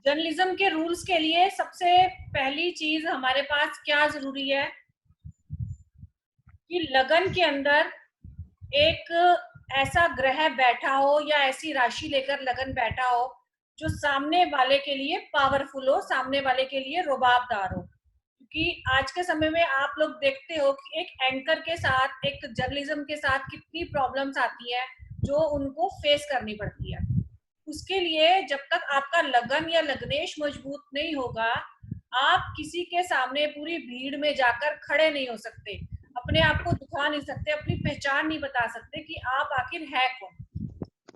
Journalism के rules के लिए सबसे पहली चीज हमारे पास क्या जरूरी है कि लगन के अंदर एक ऐसा ग्रह बैठा हो या ऐसी राशि लेकर लगन बैठा हो जो सामने वाले के लिए पावरफुल हो, सामने वाले के लिए रुबाबदार हो। क्योंकि आज के समय में आप लोग देखते हो कि एक एंकर के साथ, एक जर्नलिज्म के साथ कितनी प्रॉब्लम्स आती है जो उनको फेस करनी पड़ती है। उसके लिए जब तक आपका लगन या लग्नेश मजबूत नहीं होगा, आप किसी के सामने पूरी भीड़ में जाकर खड़े नहीं हो सकते, अपने आप को दिखा नहीं सकते, अपनी पहचान नहीं बता सकते कि आप आखिर है कौन।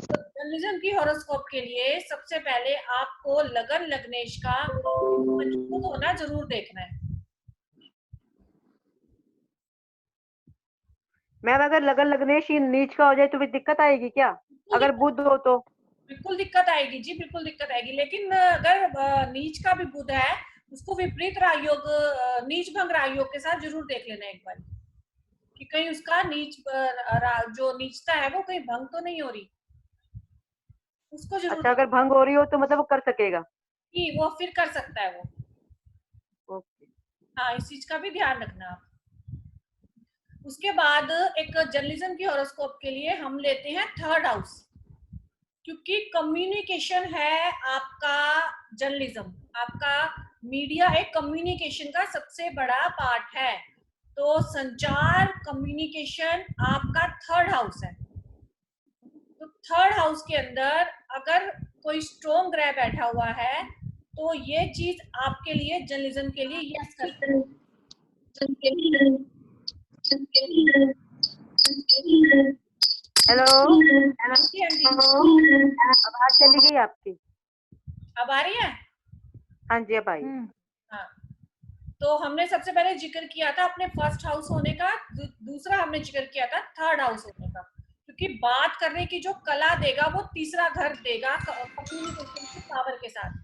तो जर्नलिज्म की हॉरोस्कोप के लिए सबसे पहले आपको लगन लग्नेश का मजबूत होना जरूर देखना है। मैम अगर लगन लग्नेश ही नीच का हो जाए तो फिर दिक्कत आएगी क्या? बिल्कुल अगर दिक्कत, बुध हो तो? बिल्कुल दिक्कत आएगी जी, बिल्कुल दिक्कत आएगी। लेकिन अगर नीच का भी बुध है, उसको विपरीत राजयोग, नीच भंग राजयोग के साथ जरूर देख लेना एक बार कि कहीं उसका नीच जो नीचता है वो कहीं भंग तो नहीं हो रही, उसको जरूर अच्छा, अगर देखना भंग हो रही हो तो मतलब वो कर सकेगा? कि वो फिर कर सकता है वो। ओके। हाँ, इस चीज का भी ध्यान रखना आप। उसके बाद एक जर्नलिज्म की हॉरोस्कोप के लिए हम लेते हैं थर्ड हाउस, क्योंकि कम्युनिकेशन है आपका जर्नलिज्म, आपका मीडिया एक कम्युनिकेशन का सबसे बड़ा पार्ट है। तो संचार, कम्युनिकेशन आपका थर्ड हाउस है। तो थर्ड हाउस के अंदर अगर कोई स्ट्रॉन्ग ग्रह बैठा हुआ है तो ये चीज आपके लिए, जर्नलिज्म के लिए यस करती है। हेलो। हाँ जी, हाँ जी। आवाज चली गई आपकी? अब आ रही है? हाँ जी, अब आई। हाँ, तो हमने सबसे पहले जिक्र किया था अपने फर्स्ट हाउस होने का, दूसरा हमने जिक्र किया था थर्ड हाउस होने का, क्योंकि बात करने की जो कला देगा वो तीसरा घर देगा कम्युनिकेशन की पावर के साथ।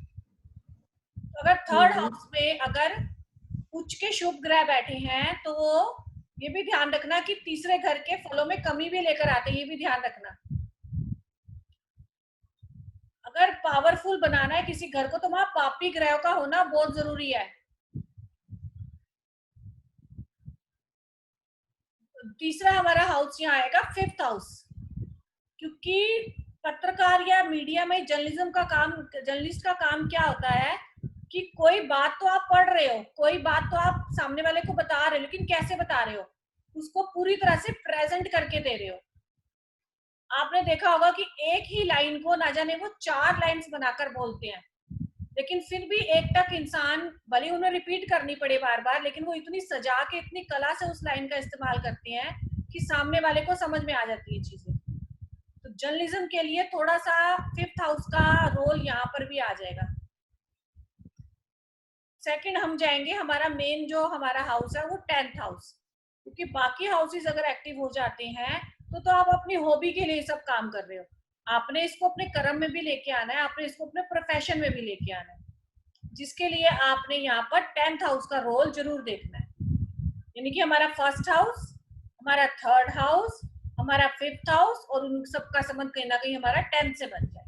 तो अगर थर्ड हाउस में अगर उच्च के शुभ ग्रह बैठे हैं तो वो ये भी ध्यान रखना कि तीसरे घर के फलों में कमी भी लेकर आते हैं, ये भी ध्यान रखना। अगर पावरफुल बनाना है किसी घर को तो वहां पापी ग्रहों का होना बहुत जरूरी है। तीसरा हमारा हाउस यहाँ आएगा फिफ्थ हाउस, क्योंकि पत्रकार या मीडिया में जर्नलिज्म का काम, जर्नलिस्ट का काम क्या होता है कि कोई बात तो आप पढ़ रहे हो, कोई बात तो आप सामने वाले को बता रहे हो, लेकिन कैसे बता रहे हो, उसको पूरी तरह से प्रेजेंट करके दे रहे हो। आपने देखा होगा कि एक ही लाइन को ना जाने वो 4 लाइंस बनाकर बोलते हैं, लेकिन फिर भी एक तक इंसान भले उन्हें रिपीट करनी पड़े बार बार, लेकिन वो इतनी सजा के, इतनी कला से उस लाइन का इस्तेमाल करते हैं कि सामने वाले को समझ में आ जाती है चीजें। तो जर्नलिज्म के लिए थोड़ा सा फिफ्थ हाउस का रोल यहाँ पर भी आ जाएगा। सेकंड हम जाएंगे, हमारा मेन जो हमारा हाउस है वो 10th हाउस, क्योंकि बाकी हाउसेस अगर एक्टिव हो जाते हैं तो आप अपनी हॉबी के लिए सब काम कर रहे हो, आपने इसको अपने कर्म में भी लेके आना है, आपने इसको अपने प्रोफेशन में भी लेके आना है, जिसके लिए आपने यहाँ पर 10th हाउस का रोल जरूर देखना है। यानी कि हमारा फर्स्ट हाउस, हमारा थर्ड हाउस, हमारा फिफ्थ हाउस और उन सबका संबंध कहीं ना कहीं हमारा 10th से बन जाए।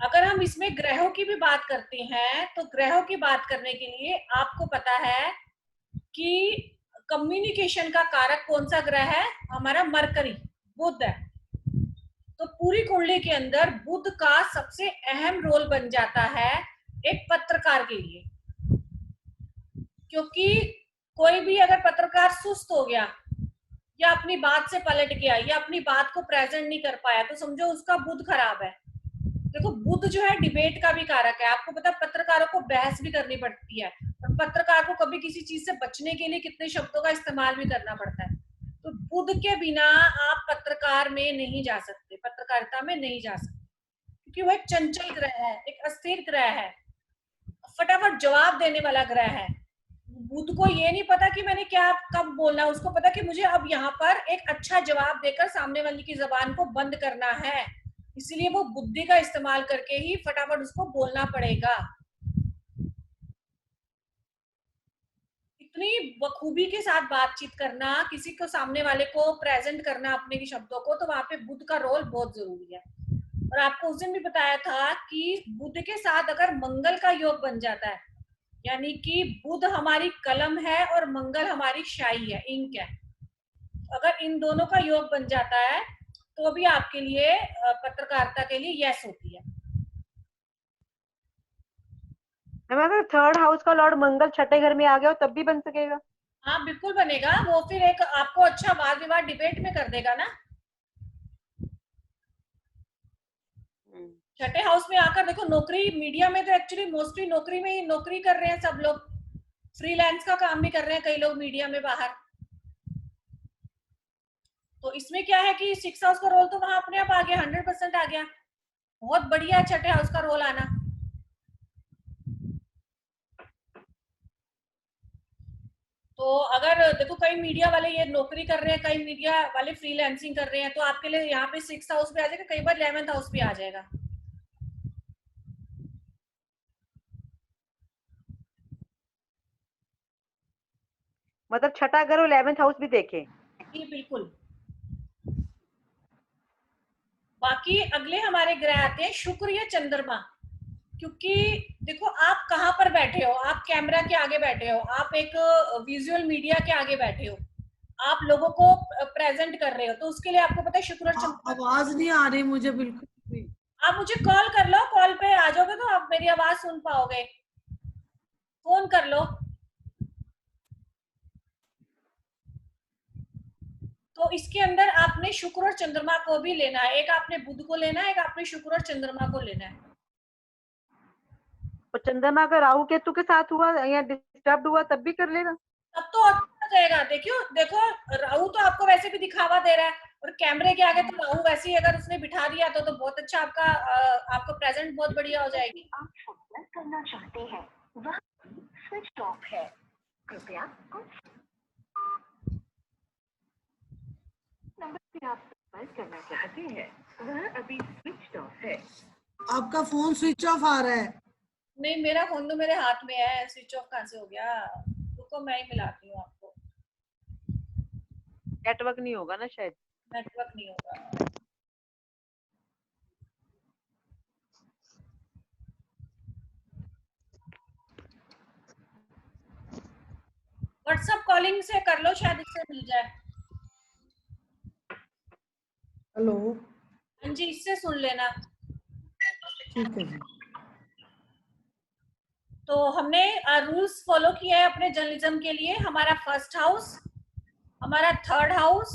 अगर हम इसमें ग्रहों की भी बात करते हैं तो ग्रहों की बात करने के लिए आपको पता है कि कम्युनिकेशन का कारक कौन सा ग्रह है, हमारा मरकरी, बुध है। तो पूरी कुंडली के अंदर बुध का सबसे अहम रोल बन जाता है एक पत्रकार के लिए, क्योंकि कोई भी अगर पत्रकार सुस्त हो गया या अपनी बात से पलट गया या अपनी बात को प्रेजेंट नहीं कर पाया तो समझो उसका बुध खराब है। देखो, बुध जो है डिबेट का भी कारक है, आपको पता है पत्रकारों को बहस भी करनी पड़ती है, और पत्रकार को कभी किसी चीज से बचने के लिए कितने शब्दों का इस्तेमाल भी करना पड़ता है। तो बुध के बिना आप पत्रकार में नहीं जा सकते, पत्रकारिता में नहीं जा सकते, क्योंकि वो एक चंचल ग्रह है, एक अस्थिर ग्रह है, फटाफट जवाब देने वाला ग्रह है। बुध को ये नहीं पता कि मैंने क्या कब बोलना, उसको पता कि मुझे अब यहाँ पर एक अच्छा जवाब देकर सामने वाले की जबान को बंद करना है, इसलिए वो बुद्धि का इस्तेमाल करके ही फटाफट उसको बोलना पड़ेगा। इतनी बखूबी के साथ बातचीत करना, किसी को सामने वाले को प्रेजेंट करना अपने शब्दों को, तो वहां पे बुध का रोल बहुत जरूरी है। और आपको उस दिन भी बताया था कि बुध के साथ अगर मंगल का योग बन जाता है, यानी कि बुध हमारी कलम है और मंगल हमारी शाई है, इंक है, अगर इन दोनों का योग बन जाता है तो भी आपके लिए पत्रकारिता के लिए यस होती है। मैम अगर थर्ड हाउस का लॉर्ड मंगल छठे घर में आ गया हो तब भी बन सकेगा? हाँ बिल्कुल बनेगा, वो फिर एक आपको अच्छा वाद विवाद डिबेट में कर देगा ना। छठे हाउस में आकर देखो, नौकरी मीडिया में तो एक्चुअली मोस्टली नौकरी में ही नौकरी कर रहे हैं सब लोग, फ्रीलांस का काम भी कर रहे हैं कई लोग मीडिया में बाहर। तो इसमें क्या है कि 6 हाउस का रोल तो वहां अपने आप आ गया, 100% आ गया, बहुत बढ़िया है छठे हाउस का रोल आना। तो अगर देखो कई मीडिया वाले ये नौकरी कर रहे हैं, कई मीडिया वाले फ्रीलांसिंग कर रहे हैं, तो आपके लिए यहाँ पे 6 हाउस पे आ जाएगा, कई बार 11th हाउस पे आ जाएगा। मतलब छठा घर और 11th हाउस भी देखे? जी बिल्कुल। बाकी अगले हमारे ग्रह आते हैं शुक्र या चंद्रमा, क्योंकि देखो आप कहाँ पर बैठे हो, आप कैमरा के आगे बैठे हो, आप एक विजुअल मीडिया के आगे बैठे हो, आप लोगों को प्रेजेंट कर रहे हो, तो उसके लिए आपको पता है शुक्र और चंद्रमा। आवाज नहीं आ रही मुझे बिल्कुल भी। आप मुझे कॉल कर लो, कॉल पे आ जाओगे तो आप मेरी आवाज सुन पाओगे, फोन कर लो। तो इसके अंदर आपने शुक्र और चंद्रमा को भी लेना है, एक आपने बुध को लेना है, एक आपने शुक्र और चंद्रमा को लेना है। और चंद्रमा अगर राहु केतु के साथ हुआ या डिस्टर्ब हुआ तब भी कर लेगा? तब तो अच्छा हो जाएगा। देखियो देखो, राहु तो आपको वैसे भी दिखावा दे रहा है, और कैमरे के आगे तो राहु वैसे ही अगर उसने बिठा दिया तो बहुत अच्छा, आपका आपको प्रेजेंट बहुत बढ़िया हो जाएगी। आप संपर्क करना चाहते हैं वह स्विच ऑफ है, कृपया कुछ नंबर से आप संपर्क करना चाहते हैं वह अभी स्विच ऑफ है। आपका फोन स्विच ऑफ आ रहा है। नहीं, मेरा फोन तो मेरे हाथ में है, स्विच ऑफ कहाँ से हो गया? रुको मैं ही मिलाती हूँ आपको। नेटवर्क नहीं होगा ना शायद। नेटवर्क नहीं होगा। व्हाट्सएप कॉलिंग से कर लो, शायद इससे मिल जाए। हेलो, हाँ जी, इससे सुन लेना। ठीक है जी। तो हमने रूल्स फॉलो किए हैं अपने जर्नलिज्म के लिए। हमारा फर्स्ट हाउस, हमारा थर्ड हाउस,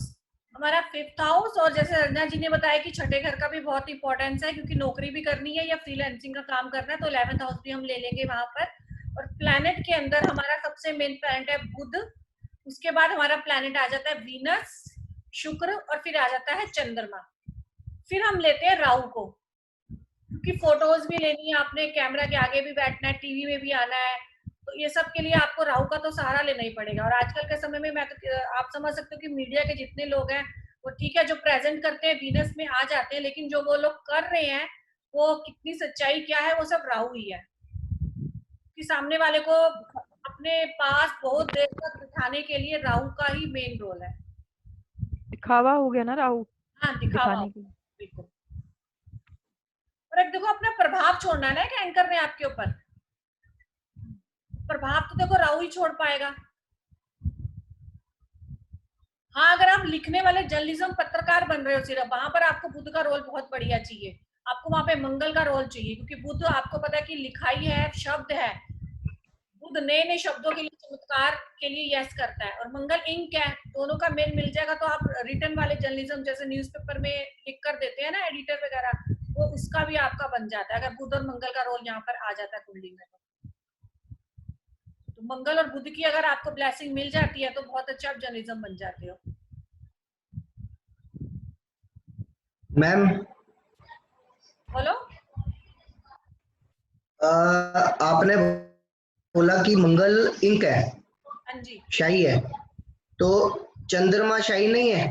हमारा फिफ्थ हाउस, और जैसे रंजना जी ने बताया कि छठे घर का भी बहुत इंपॉर्टेंस है, क्योंकि नौकरी भी करनी है या फ्रीलांसिंग का काम करना है, तो 11th हाउस भी हम ले लेंगे वहां पर। और प्लैनेट के अंदर हमारा सबसे मेन प्लैनेट है बुध, उसके बाद हमारा प्लैनेट आ जाता है वीनस, शुक्र, और फिर आ जाता है चंद्रमा। फिर हम लेते हैं राहु को, क्योंकि फोटोज भी लेनी है आपने, कैमरा के आगे भी बैठना है, टीवी में भी आना है, तो ये सब के लिए आपको राहु का तो सहारा लेना ही पड़ेगा। और आजकल के समय में मैं तो, आप समझ सकते हो कि मीडिया के जितने लोग हैं वो ठीक है, जो प्रेजेंट करते हैं वीनस में आ जाते हैं, लेकिन जो वो लोग कर रहे हैं वो कितनी सच्चाई क्या है, वो सब राहु ही है। कि सामने वाले को अपने पास बहुत देर तक बिठाने के लिए राहु का ही मेन रोल है। दिखावा हो गया ना राहु, हाँ, दिखावा दिखाने के लिए। बिल्कुल। और एक देखो अपना प्रभाव छोड़ना है ना एक एंकर ने आपके ऊपर, प्रभाव तो देखो राहु ही छोड़ पाएगा। हाँ, अगर आप लिखने वाले जर्नलिज्म पत्रकार बन रहे हो सिर्फ, वहां पर आपको बुध का रोल बहुत बढ़िया चाहिए, आपको वहां पे मंगल का रोल चाहिए, क्योंकि बुध आपको पता है कि लिखाई है, शब्द है, बुध नए नए शब्दों के लिए, चमत्कार के लिए यस करता है, और मंगल इंक है, दोनों का मेल मिल जाएगा तो आप रिटर्न वाले जर्नलिज्म जैसे न्यूज़पेपर में लिख कर देते हैं ना एडिटर वगैरह, वो उसका भी आपका बन जाता है अगर बुध और मंगल का रोल यहाँ पर आ जाता है कुंडली में। तो मंगल और बुध की अगर आपको ब्लेसिंग मिल जाती है तो बहुत अच्छा आप जर्नलिज्म बन जाते हो। मैम, बोलो। आपने बोला कि मंगल इंक है, हाँ जी। शाही है, तो चंद्रमा शाही नहीं है?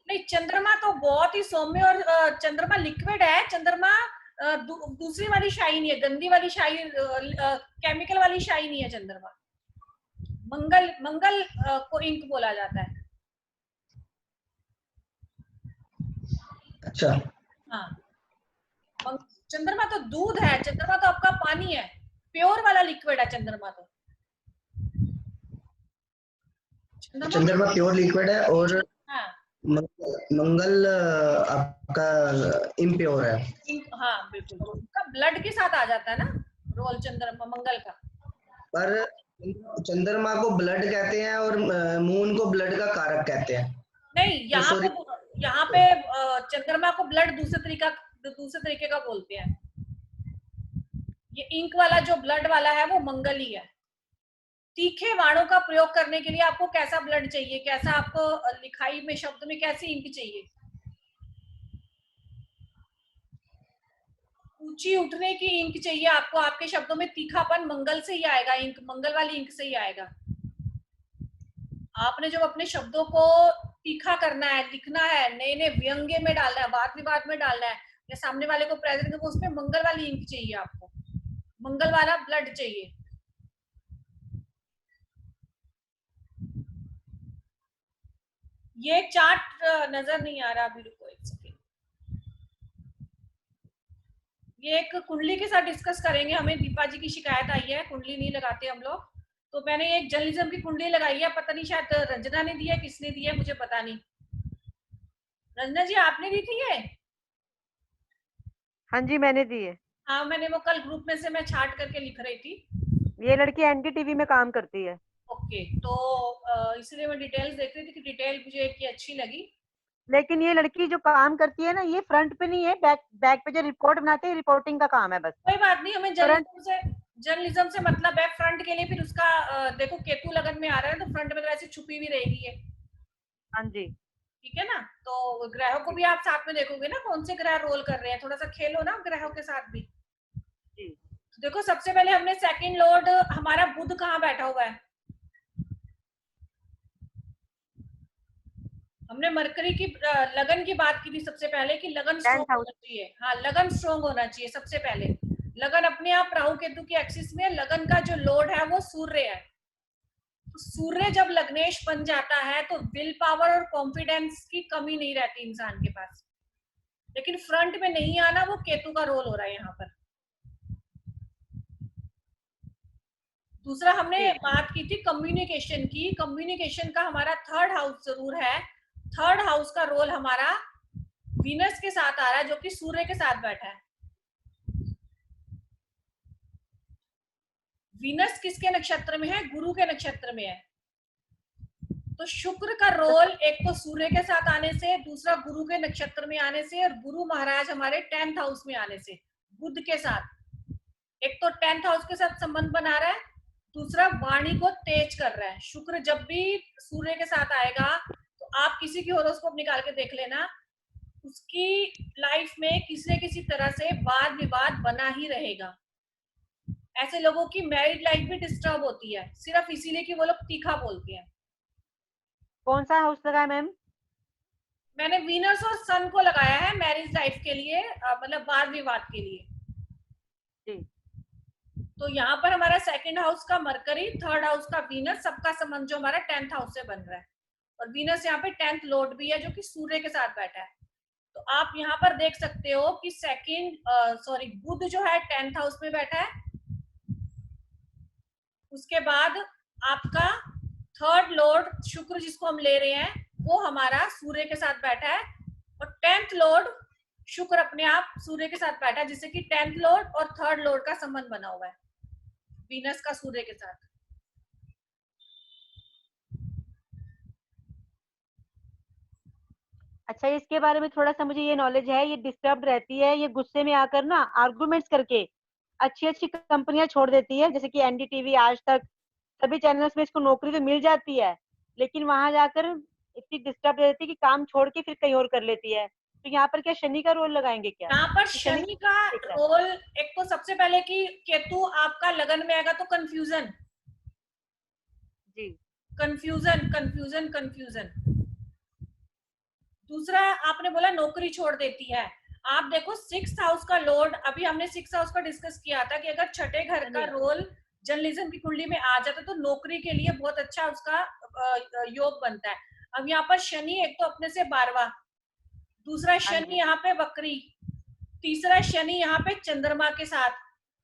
नहीं, चंद्रमा तो बहुत ही सौम्य, और चंद्रमा लिक्विड है। चंद्रमा दूसरी वाली शाही नहीं है, गंदी वाली शाही, केमिकल वाली शाही नहीं है चंद्रमा। मंगल मंगल को इंक बोला जाता है। अच्छा। हाँ, चंद्रमा तो दूध है, चंद्रमा तो आपका पानी है, प्योर वाला लिक्विड है चंद्रमा तो। चंद्रमा प्योर लिक्विड है और हाँ मंगल आपका इम्प्योर है। हाँ बिल्कुल, उसका ब्लड के साथ आ जाता है ना रोल चंद्रमा मंगल का। पर चंद्रमा को ब्लड कहते हैं और मून को ब्लड का कारक कहते हैं। नहीं, sorry. यहाँ पे चंद्रमा को ब्लड दूसरे तरीके का बोलते हैं। ये इंक वाला जो ब्लड वाला है वो मंगल ही है। तीखे वाणों का प्रयोग करने के लिए आपको कैसा ब्लड चाहिए, कैसा आपको लिखाई में शब्द में कैसी इंक चाहिए? ऊंची उठने की इंक चाहिए आपको, आपके शब्दों में तीखापन मंगल से ही आएगा, इंक मंगल वाली इंक से ही आएगा। आपने जब अपने शब्दों को तीखा करना है, लिखना है, नए नए व्यंग्य में डालना है, वाद विवाद में डालना है, या सामने वाले को प्रेजेंट करके उसमें मंगल वाली इंक चाहिए, आपको मंगल वाला ब्लड चाहिए। ये चार्ट नजर नहीं आ रहा अभी, रुको एक सेकेंड। ये एक कुंडली के साथ डिस्कस करेंगे। हमें दीपा जी की शिकायत आई है कुंडली नहीं लगाते हम लोग, तो मैंने एक जर्नलिज्म की कुंडली लगाई है, पता नहीं शायद रंजना ने दी है, किसने दी है मुझे पता नहीं। रंजना जी आपने दी थी ये? हाँ जी मैंने दी है। हाँ मैंने वो कल ग्रुप में से मैं छाट करके लिख रही थी। ये लड़की एनडीटीवी में काम करती है। ओके, तो इसलिए मैं डिटेल्स देख रही थी कि डिटेल मुझे एक ही अच्छी लगी। लेकिन ये लड़की जो काम करती है ना, ये फ्रंट पे नहीं है, बैक पे जो रिपोर्ट बनाते हैं, रिपोर्टिंग का काम है बस। कोई बात नहीं, हमें जर्नलिज्म से मतलब है। फ्रंट के लिए फिर उसका देखो केतु लगन में आ रहा है, तो फ्रंट में तो ऐसे छुपी भी रहेगी ये। हाँ जी ठीक है ना, तो ग्रहों को भी आप साथ में देखोगे ना, कौन से ग्रह रोल कर रहे हैं, थोड़ा सा खेलो ना ग्रहों के साथ भी। जी। तो देखो सबसे पहले हमने सेकंड लॉर्ड हमारा बुध कहाँ बैठा हुआ है? हमने मरकरी की लगन की बात की थी सबसे पहले कि लगन स्ट्रॉन्ग होना चाहिए। हाँ लगन स्ट्रॉन्ग होना चाहिए सबसे पहले। लगन अपने आप राहु केतु की एक्सिस में, लगन का जो लॉर्ड है वो सूर्य है। तो सूर्य जब लग्नेश बन जाता है तो विल पावर और कॉन्फिडेंस की कमी नहीं रहती इंसान के पास। लेकिन फ्रंट में नहीं आना, वो केतु का रोल हो रहा है यहाँ पर। दूसरा हमने बात की थी कम्युनिकेशन की। कम्युनिकेशन का हमारा थर्ड हाउस जरूर है। थर्ड हाउस का रोल हमारा वीनस के साथ आ रहा है, जो कि सूर्य के साथ बैठा है। वीनस किसके नक्षत्र में है? गुरु के नक्षत्र में है। तो शुक्र का रोल एक तो सूर्य के साथ आने से, दूसरा गुरु के नक्षत्र में आने से, और गुरु महाराज हमारे 10th हाउस में आने से बुध के साथ। एक तो 10th हाउस के साथ संबंध बना रहा है, दूसरा वाणी को तेज कर रहा है। शुक्र जब भी सूर्य के साथ आएगा तो आप किसी की हॉरोस्कोप निकाल के देख लेना, उसकी लाइफ में किसी न किसी तरह से वाद विवाद बना ही रहेगा। ऐसे लोगों की मैरिड लाइफ भी डिस्टर्ब होती है, सिर्फ इसीलिए कि वो लोग तीखा बोलते हैं। कौन सा हाउस लगाया मैम? मैंने वीनस और सन को लगाया है मैरिज लाइफ के लिए, मतलब वाद विवाद के लिए। जी। तो यहाँ पर हमारा सेकंड हाउस का मरकरी, थर्ड हाउस का वीनस, सबका संबंध जो हमारा 10th हाउस से बन रहा है। और वीनस यहाँ पे 10th लॉर्ड भी है, जो कि सूर्य के साथ बैठा है। तो आप यहाँ पर देख सकते हो कि बुध जो है 10th हाउस में बैठा है। उसके बाद आपका थर्ड लॉर्ड शुक्र जिसको हम ले रहे हैं, वो हमारा सूर्य के साथ बैठा है। और 10th लॉर्ड शुक्र अपने आप सूर्य के साथ बैठा है, जिससे कि 10th लॉर्ड और थर्ड लॉर्ड का संबंध बना हुआ है वीनस का सूर्य के साथ। अच्छा, इसके बारे में थोड़ा सा मुझे ये नॉलेज है। ये डिस्टर्ब रहती है, ये गुस्से में आकर ना आर्गुमेंट्स करके अच्छी अच्छी कंपनियां छोड़ देती है, जैसे कि एनडीटीवी, आज तक, सभी चैनल्स में इसको नौकरी तो मिल जाती है, लेकिन वहां जाकर इतनी डिस्टर्ब रहती है कि काम छोड़ के फिर कहीं और कर लेती है। तो यहाँ पर क्या शनि का रोल लगाएंगे क्या? यहाँ पर शनि का रोल, एक तो सबसे पहले कि केतु आपका लगन में आएगा तो कंफ्यूजन जी, कंफ्यूजन कंफ्यूजन कंफ्यूजन। दूसरा आपने बोला नौकरी छोड़ देती है। आप देखो 6th हाउस का लॉर्ड, अभी हमने 6th हाउस का डिस्कस किया था कि अगर छठे घर का रोल जर्नलिज्म की कुंडली में आ जाता तो नौकरी के लिए बहुत अच्छा उसका योग बनता है। अब यहाँ पर शनि एक तो अपने से 12वां, दूसरा शनि यहाँ पे वक्री, तीसरा शनि यहाँ पे चंद्रमा के साथ,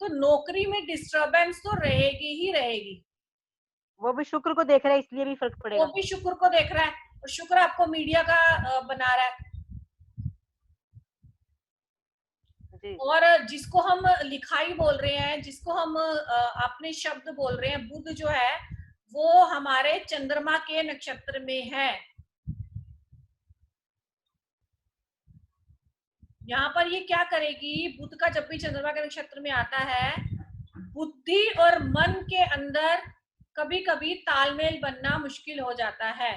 तो नौकरी में डिस्टरबेंस तो रहेगी ही रहेगी। वो भी शुक्र को देख रहा है, इसलिए भी फर्क वो पड़ेगा। भी शुक्र को देख रहा है, और शुक्र आपको मीडिया का बना रहा है। जी। और जिसको हम लिखाई बोल रहे हैं, जिसको हम अपने शब्द बोल रहे हैं, बुध जो है वो हमारे चंद्रमा के नक्षत्र में है। यहाँ पर ये क्या करेगी, बुध का जब भी चंद्रमा के नक्षत्र में आता है, बुद्धि और मन के अंदर कभी कभी तालमेल बनना मुश्किल हो जाता है।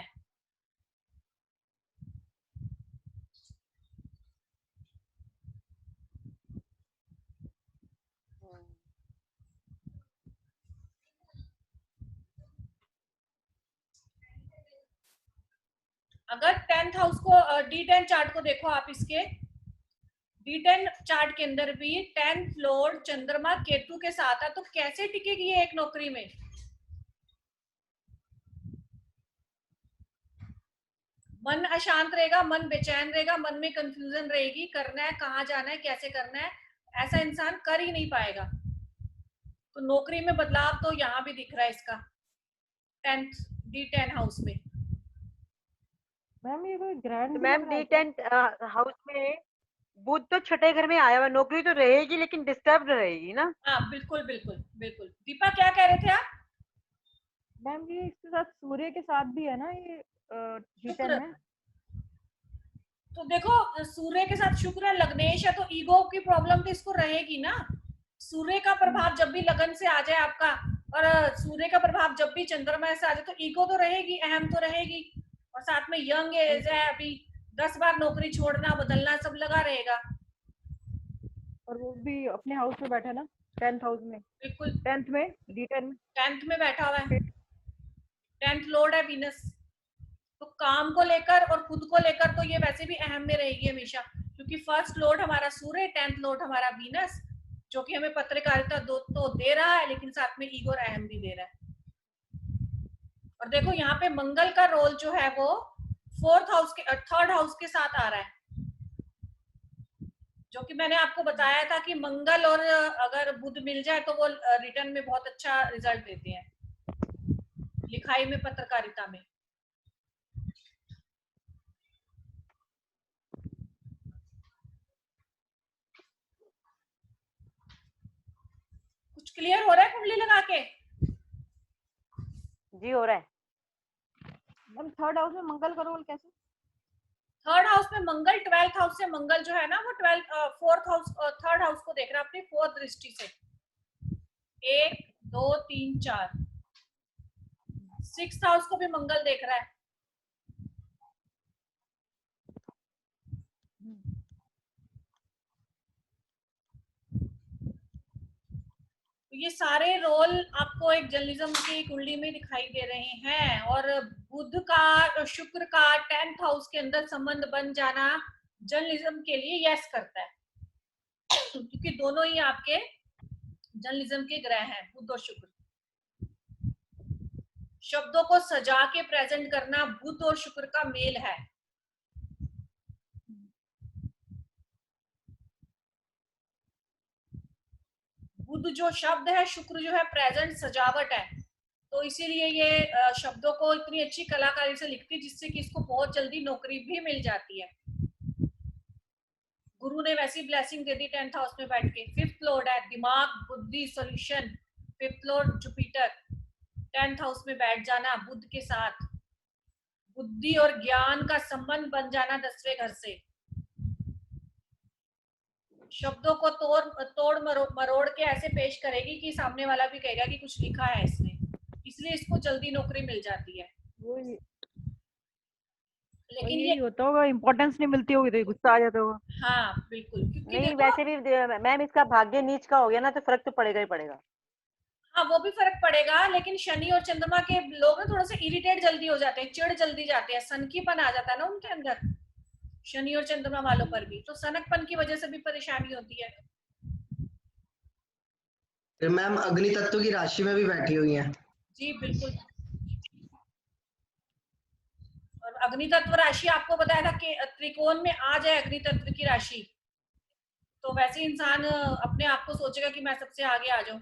अगर 10th हाउस को, D10 चार्ट को देखो आप, इसके D10 चार्ट के अंदर भी 10th लॉर्ड चंद्रमा केतु के साथ है, तो कैसे टिकेगी ये एक नौकरी में? मन अशांत रहेगा, मन बेचैन रहेगा, मन में कंफ्यूजन रहेगी, करना है, कहाँ जाना है, कैसे करना है, ऐसा इंसान कर ही नहीं पाएगा। तो नौकरी में बदलाव तो यहाँ भी दिख रहा है इसका 10th हाउस में। मैम ये कोई ग्रैंड तो मैम D10 हाउस में बुध तो छठे घर में आया हुआ, नौकरी तो रहेगी लेकिन डिस्टर्ब रहेगी ना। हाँ बिल्कुल बिल्कुल बिल्कुल। दीपा क्या कह रहे थे आप? मैम ये इसके साथ सूर्य के साथ भी है ना ये D10 शुक्र। में। तो देखो सूर्य के साथ शुक्र है, लग्नेश है, तो ईगो की प्रॉब्लम तो इसको रहेगी ना। सूर्य का प्रभाव जब भी लगन से आ जाए आपका, और सूर्य का प्रभाव जब भी चंद्रमा से आ जाए, तो ईगो तो रहेगी, अहम तो रहेगी। और साथ में यंग एज है अभी, 10 बार नौकरी छोड़ना बदलना सब लगा रहेगा। और वो भी अपने हाउस में बैठा ना 10th हाउस में, बिल्कुल 10th में D10 में। 10th में बैठा हुआ है, 10th लॉर्ड है वीनस। तो काम को लेकर और खुद को लेकर तो ये वैसे भी अहम में रहेगी हमेशा, क्योंकि फर्स्ट लॉर्ड हमारा सूर्य, 10th लॉर्ड हमारा वीनस, जो कि हमें पत्रकारिता तो दे रहा है, लेकिन साथ में ईगो और अहम भी दे रहा है। और देखो यहाँ पे मंगल का रोल जो है वो 4th हाउस के, 3rd हाउस के साथ आ रहा है, जो कि मैंने आपको बताया था कि मंगल और अगर बुध मिल जाए तो वो रिटर्न में बहुत अच्छा रिजल्ट देते हैं, लिखाई में, पत्रकारिता में। कुछ क्लियर हो रहा है कुंडली लगा के? जी हो रहा है। मैम 3rd हाउस में मंगल का रोल कैसे? 3rd हाउस में मंगल, 12th हाउस से मंगल जो है ना वो 4th हाउस, 3rd हाउस को देख रहा है अपनी 4th दृष्टि से। 1 2 3 4, 6th हाउस को भी मंगल देख रहा है। तो ये सारे रोल आपको एक जर्नलिज्म की कुंडली में दिखाई दे रहे हैं। और बुध का, शुक्र का 10th हाउस के अंदर संबंध बन जाना जर्नलिज्म के लिए यस करता है, क्योंकि दोनों ही आपके जर्नलिज्म के ग्रह हैं, बुध और शुक्र। शब्दों को सजा के प्रेजेंट करना बुध और शुक्र का मेल है। बुध जो शब्द है, शुक्र जो है प्रेजेंट, सजावट है। तो इसीलिए ये शब्दों को इतनी अच्छी कलाकारी से लिखती, जिससे कि इसको बहुत जल्दी नौकरी भी मिल जाती है। गुरु ने वैसी ब्लेसिंग दे दी 10th हाउस में बैठ के। 5th लॉर्ड है दिमाग, बुद्धि, solution, 5th Lord Jupiter, 10th house में बैठ जाना बुध के साथ, बुद्धि और ज्ञान का संबंध बन जाना 10वें घर से। शब्दों को तोड़ मरोड़ के ऐसे पेश करेगी कि सामने वाला भी कहेगा कि कुछ लिखा है इसने, इसलिए इसको जल्दी नौकरी मिल जाती है। लेकिन यही ये होता होगा, इम्पोर्टेंस नहीं मिलती होगी तो गुस्सा आ जाता होगा। हाँ बिल्कुल, क्योंकि नहीं, देखो वैसे भी मैम इसका भाग्य नीच का हो गया ना, तो फर्क तो पड़ेगा ही पड़ेगा। हाँ वो भी फर्क पड़ेगा, लेकिन शनि और चंद्रमा के लोग ना थोड़ा सा इरिटेट जल्दी हो जाते हैं, चिढ़ जल्दी जाते हैं, सनकीपन आ जाता है ना उनके अंदर, शनि और चंद्रमा वालों पर भी, तो सनकपन की वजह से भी परेशानी होती है। फिर मैम अग्नि तत्व की राशि में भी बैठी हुई हैं। जी बिल्कुल। और अग्नि तत्व राशि आपको बताया था कि त्रिकोण में आ जाए अग्नि तत्व की राशि, तो वैसे ही इंसान अपने आप को सोचेगा कि मैं सबसे आगे आ जाऊं।